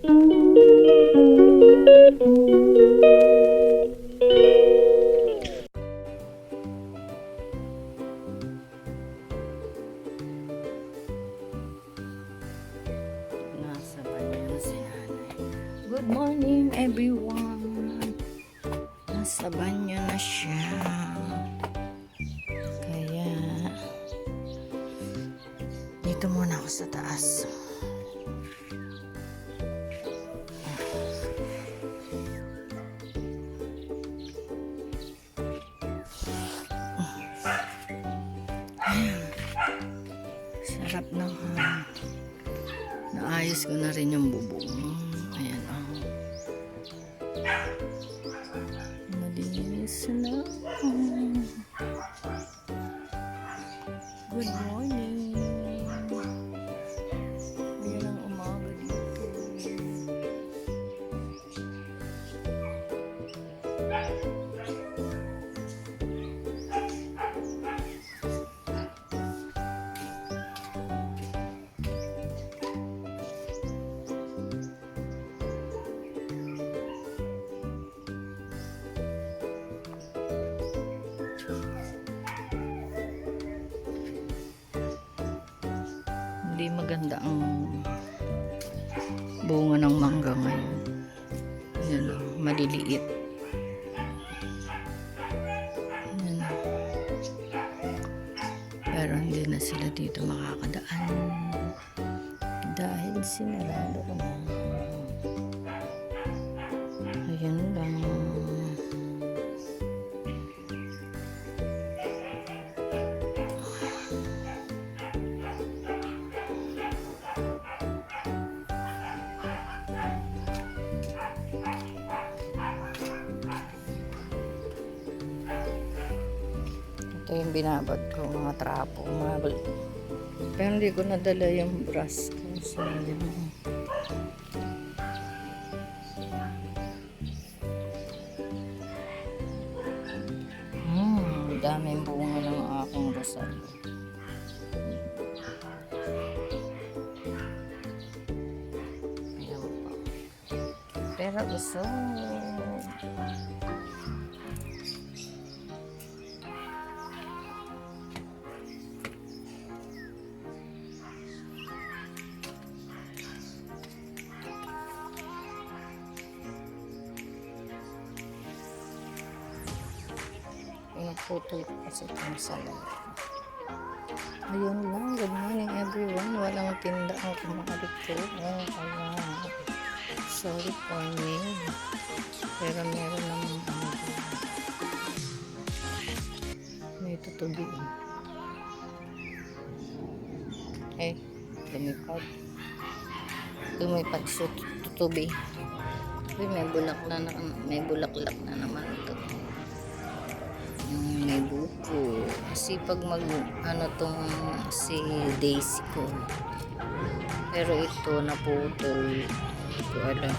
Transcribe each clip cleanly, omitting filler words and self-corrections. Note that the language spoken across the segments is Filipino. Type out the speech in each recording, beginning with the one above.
Nasa banyo na si nanay. Good morning everyone. Nasa banyo na siya. Kaya dito muna ako sa taas. Sarap ng naayos ko na rin yung bubong. Ayan oh. Malinis na. Good morning. Ayan ang umaga dito. Hindi maganda ang bunga ng mangga ngayon. Ayan o, maliliit. Ayan o. Pero hindi na sila dito makakadaan dahil sinarado ko na. Ayan lang. Ito yung binabad ko, mga trapo, pero hindi ko nadala yung brush ko. So, daming bunga ng aking rosal. Ayan pa. Pero gusto putol ko kasi itong salay. Ayun lang, good morning everyone. Walang tinda ang kumakalit ko. Kaya sorry for me. Pero meron naman may tutubi. Lumipad sa tutubi. May bulaklak na naman ito. May buko. Kasi pag tong si Daisy ko. Pero ito naputol. Hindi ko alam.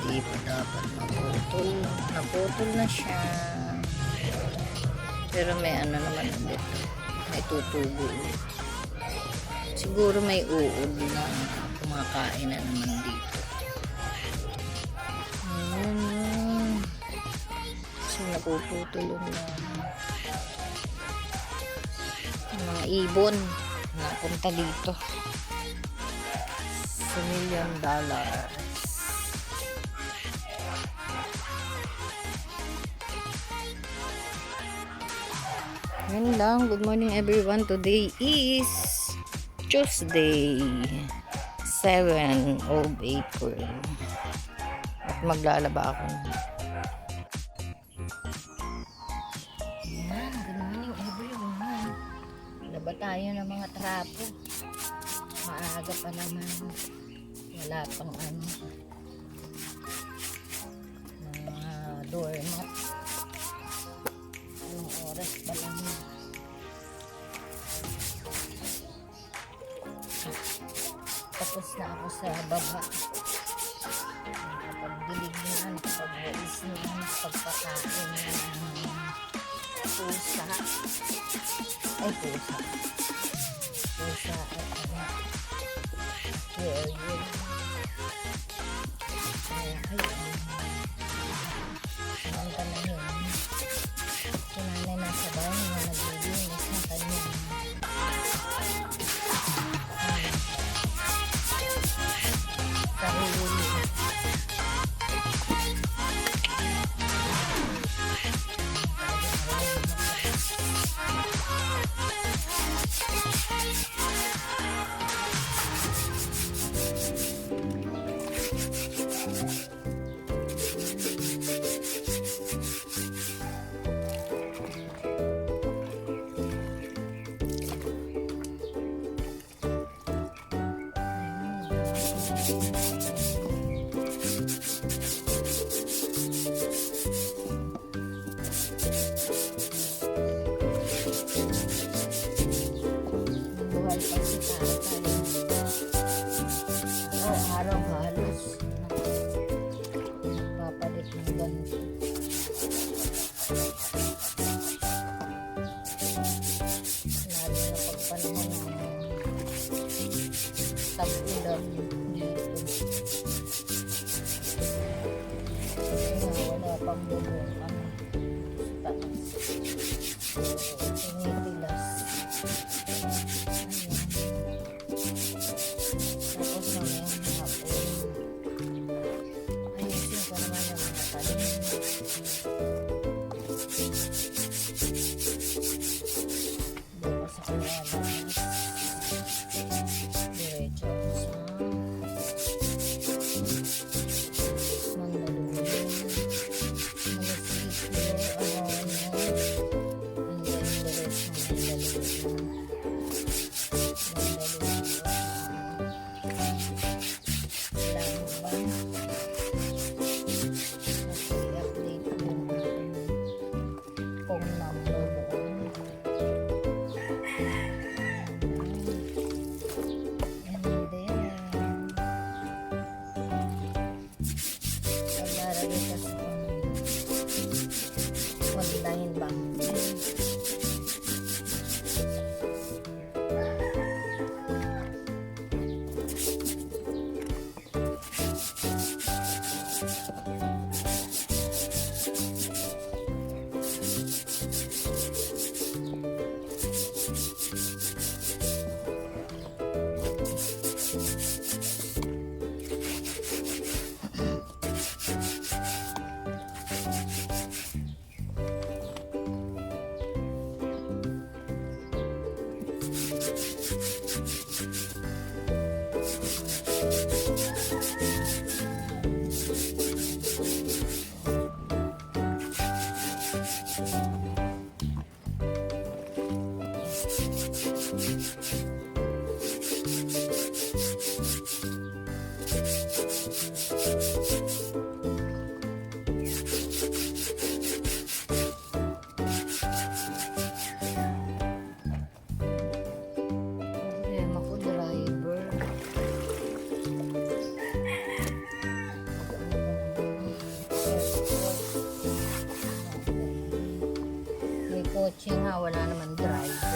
Hindi pa dapat maputol. Naputol na siya. Pero may naman ulit. May tutubo. Siguro may uod na kumakain na naman dito. Napuputulong na mga ibon napunta dito sa $1 million. Yan lang. Good morning everyone. Today is Tuesday 7 of April at maglalaba ako. Laba tayo ng mga trapo. Maaga pa naman. Wala pang mga doormat. Yung oras pa lang. Tapos na ako sa baba. Kapag-dilig niyan, kapag-walis niyan, pagpakain ng pusa. Pusa at Yun, yun. Ayun. Ang panahin. Si nanay nasa bahay na naglilinis ng kanyang sarili. Buhay pa si tatay. Araw-araw halos nagpapalit ng ganito. Lalo na pagpanahon ng tag-ulan dito. Kasi nga wala pang bubong ano sa taas. Tinitilas. Tapos mamayang hapon. Ayusin ko naman yung mga tanim. Bukas ako lalabas. Diretso ako sa Mandaluyong. Munisipyo, Agono. And then diretso Mandaluyong. Online banking. Kotse nga, wala naman driver.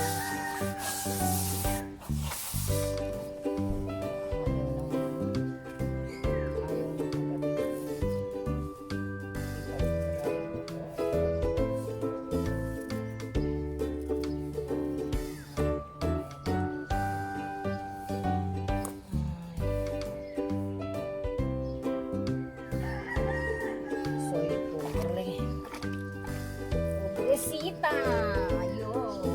Sita, ayun.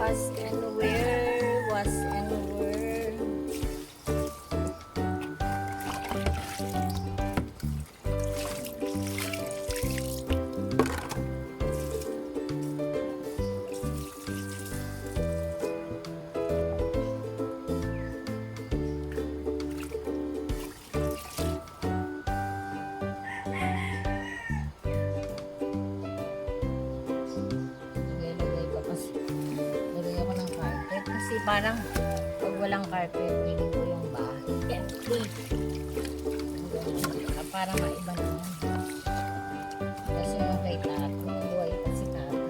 Was and where? Was and where? Nilagay ko kasi nilagay ako ng carpet kasi parang pag walang carpet feeling ko yung bahay empty. Para maiba naman kasi yung kay tatay yung buhay pa si tatay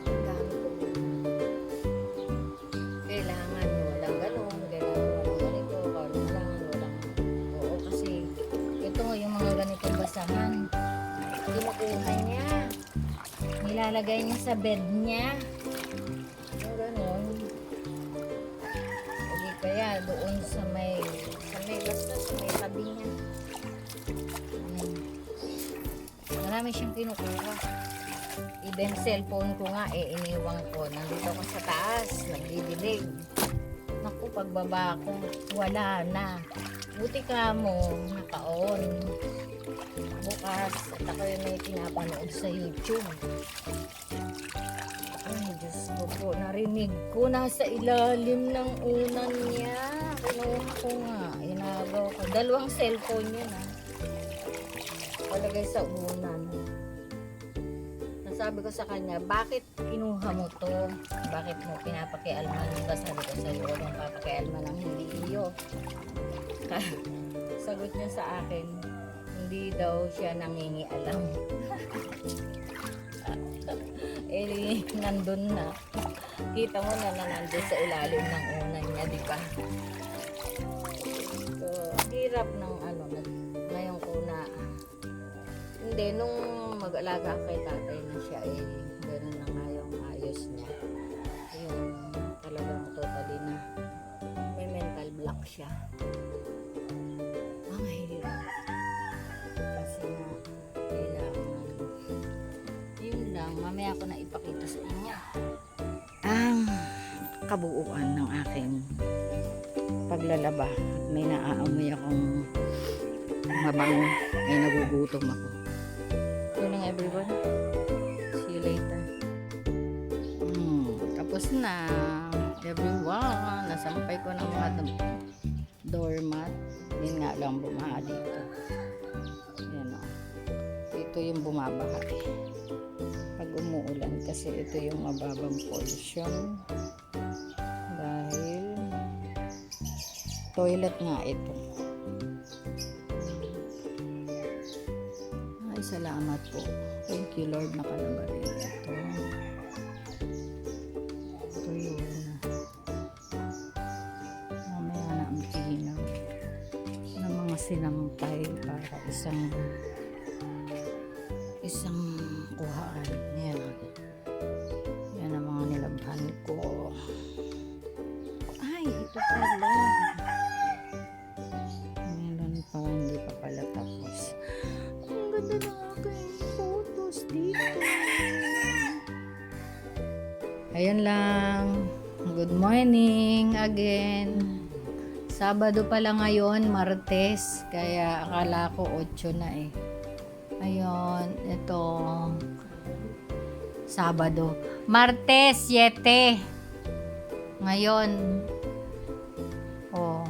ang dami ko kailangan walang ganun, kailangan walang ganito, walang oo kasi ito yung mga ganitong basahan kinukuha niya, nilalagay niya sa bed niya yung ganun o di kaya doon sa may basta sa may tabi niya. Marami siyang kinukuha. Even cellphone ko nga iniwang ko. Nandito ako sa taas, nagdidilig. Naku, pagbaba ko, wala na. Buti ka mo, naka-on. Bukas, at ako yung may pinapanood sa YouTube. Ay, Diyos ko po, narinig ko, nasa ilalim ng unan niya. Kinuha ko nga, inagaw ko. 2 cellphone yun palagay sa unan. Nasabi ko sa kanya, bakit kinuha mo to? Bakit mo pinapakialman? Sabi ko sa iyo, kung papakialman lang hindi iyo. Sagot niya sa akin, hindi daw siya nangingialam. Nandun na. Kita mo na nandun sa ilalim ng unan niya, di ba? So, hirap ng ngayon ko na hindi, nung mag-alaga kay tatay na siya gano'n na nga yung ayos niya yung talagang totally na may mental block siya ang hirap kasi nga kailangan yun lang, mamaya ko na ipakita sa inyo ang kabuuan ng aking paglalaba may naaamoy akong mabango, may nagugutom ako. Yun lang everyone. See you later. Tapos na everyone. Nasampay ko ng mga doormat. Yun nga lang bumaha dito. Yan o. Ito yung bumabaha pag umuulan kasi ito yung mababang portion dahil toilet nga ito. Salamat po. Thank you Lord, nakalaba rin ito. Ito yun. Mamaya na ang tinaw ng mga sinampay para isang kuhaan. Yan. Yan ang mga nilabhan ko. Ay, ito pala. Meron pa, hindi pa pala tapos. Ang ganda ng aking photos dito. Ayan lang. Good morning again. Sabado pala ngayon, Martes. Kaya akala ko 8 na eh. Ayun, ito. Sabado. Martes, 7. Ngayon. Oh,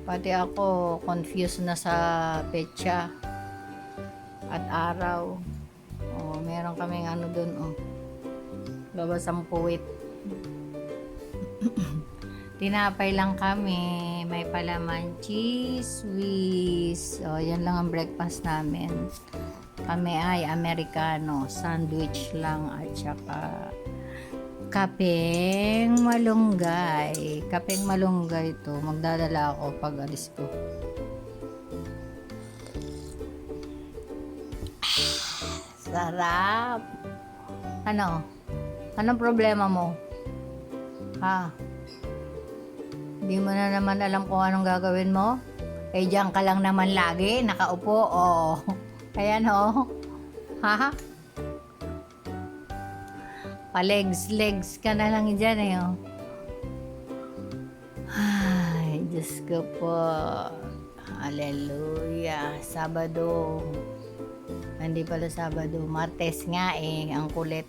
pati ako confused na sa petsa at araw. Oh, meron kaming dun, oh. Labas ang puwit. Tinapay lang kami. May palaman, cheese whiz. O, yan lang ang breakfast namin. Kami ay Amerikano. Sandwich lang at saka kapeng malunggay. Kapeng malunggay to. Magdadala ako pag alis ko. Sarap. Ano? Anong problema mo? Ha? Hindi mo na naman alam kung anong gagawin mo? Eh, diyan ka lang naman lagi, nakaupo, Ayan, Ha? Pa-legs ka na lang dyan eh. Oh. Ay, Diyos ko po. Hallelujah. Sabado. Hindi pala Sabado. Martes nga eh. Ang kulit.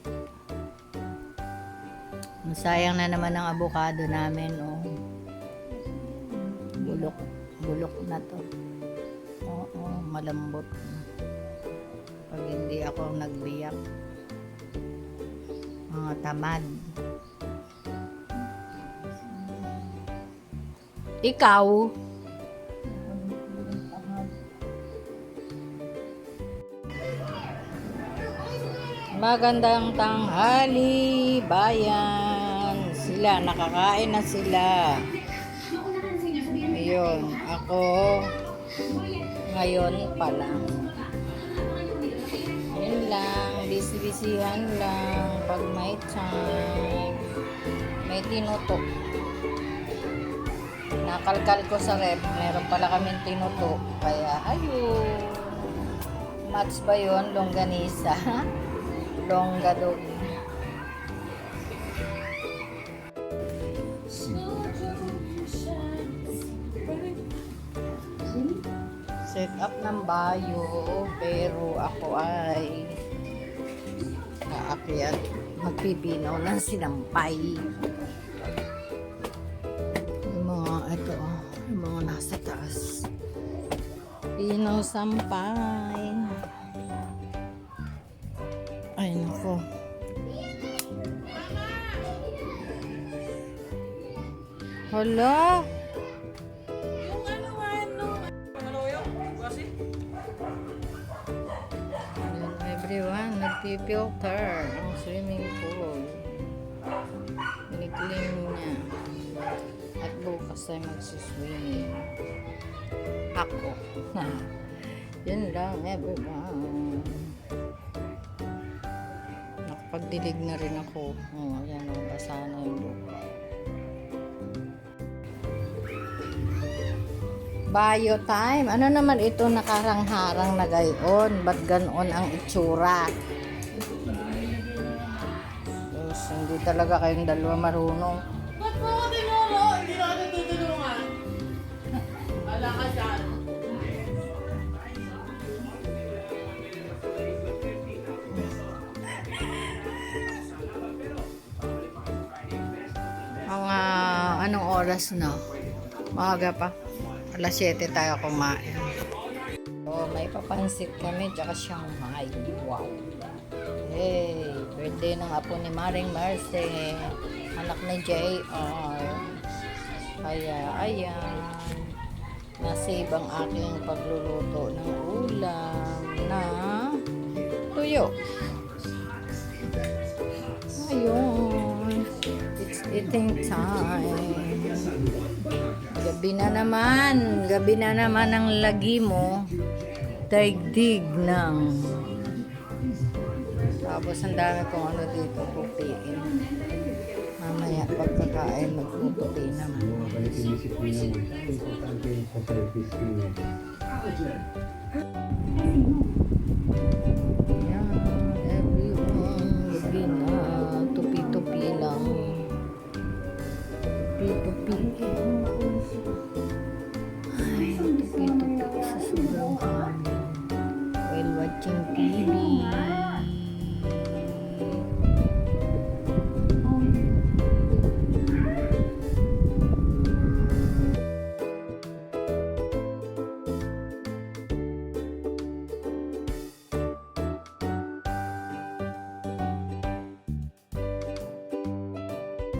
Sayang na naman ang avocado namin. Oh. Bulok na to. Oo, malambot. Pag hindi ako nagbiyak. Mga tamad. Ikaw? Magandang tanghali, bayan. Sila, nakakain na sila. Ayun, ako ngayon pa lang. Yun lang, busy-busyhan lang. Pag may time, may tinuto. Nakalkal ko sa rep, meron pala kaming tinuto. Kaya, ayun. Match ba yun? Longganisa. Longgado. Set up ng bayo, pero ako ay aakyat, magpipinaw ng sinampay. Yung mga ito, yung mga nasa taas. Pinaw sampay. Ay nako. Hala. Everyone, nagpipilter ang swimming pool. Niklaim niya. At bukas ay magsiswimming. Ako. Yun lang, everyone. Nakapagdilig na rin ako. Oh, yan o, basa na yung lupa. Bio time. Ano naman ito nakarang-harang na gayon? Ba't ganon ang itsura? Yes, hindi talaga kayong dalawa marunong. Ba't mo ako tinuro? Hindi na ako tutulungan. Wala ka dyan. Mga anong oras na? Maaga pa. Alas 7 tayo kumain. So, may papansit kami, tsaka Shanghai. Wow. Hey, birthday ng apo ni Maring Marce. Anak ni JR. Kaya, ayan. Nasave ang aking pagluluto ng ulam na tuyo. Ayun. It's eating time. Gabi na naman ang lagi mo. Daigdig ng. Tapos ang dami kong ano dito, pupiin. Mamaya pagkakain, magpupupi naman. Yan, everyone, gabi na, tupi-tupi lang. Tupi-tupi. Ay, tupi-tupi sa sobrang hangin. While watching TV.